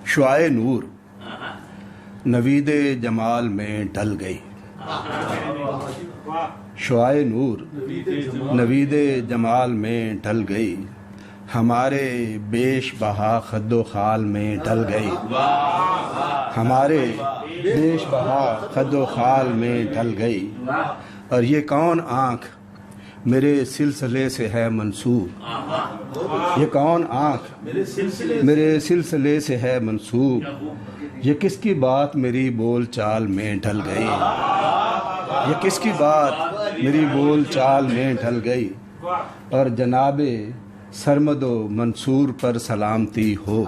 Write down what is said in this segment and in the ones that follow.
शुआए नूर नवीदे जमाल में ढल गई। शुआए नूर नवीदे जमाल में ढल गई, हमारे बेश बहा खद्दो खाल में ढल गई। हमारे बेश बहा खद्दो खाल में ढल गई। और ये कौन आँख मेरे सिलसिले से है मंसूब, ये कौन आँख मेरे सिलसिले से है मंसूब, ये किसकी बात मेरी बोल चाल में ढल गई। ये किसकी बात मेरी बोल चाल में ढल गई। और जनाबे सरमदो मंसूर पर सलामती हो,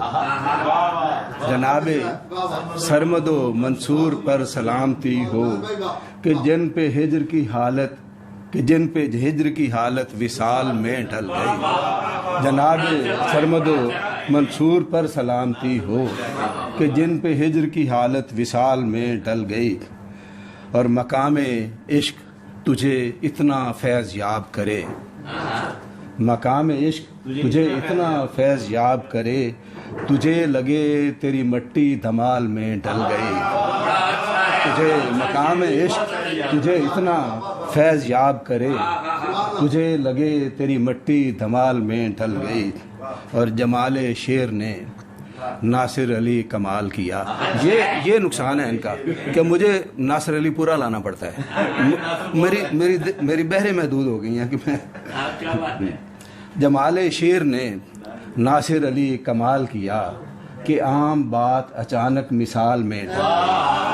जनाबे सरमदो मंसूर पर सलामती हो, कि जिन पे हिज्र की हालत विसाल में ढल गई। जनाबे सरमदो मंसूर पर सलामती हो, कि जिन पे हिज्र की हालत विसाल में ढल गई। और मकामे इश्क तुझे इतना फैज़ याब करे, मकामे इश्क तुझे इतना फैज़ याब करे, तुझे लगे तेरी मट्टी धमाल में ढल गई। तुझे मकामे इश्क तुझे इतना फैज़ याब करे, तुझे लगे तेरी मट्टी धमाल में ढल गई। और जमाले शेर ने नासिर अली कमाल किया। ये नुकसान है इनका कि मुझे नासिर अली पूरा लाना पड़ता है। मेरी बहरें महदूद हो गई हैं कि मैं जमाले शेर ने नासिर अली कमाल किया, कि आम बात अचानक मिसाल में ढल गई।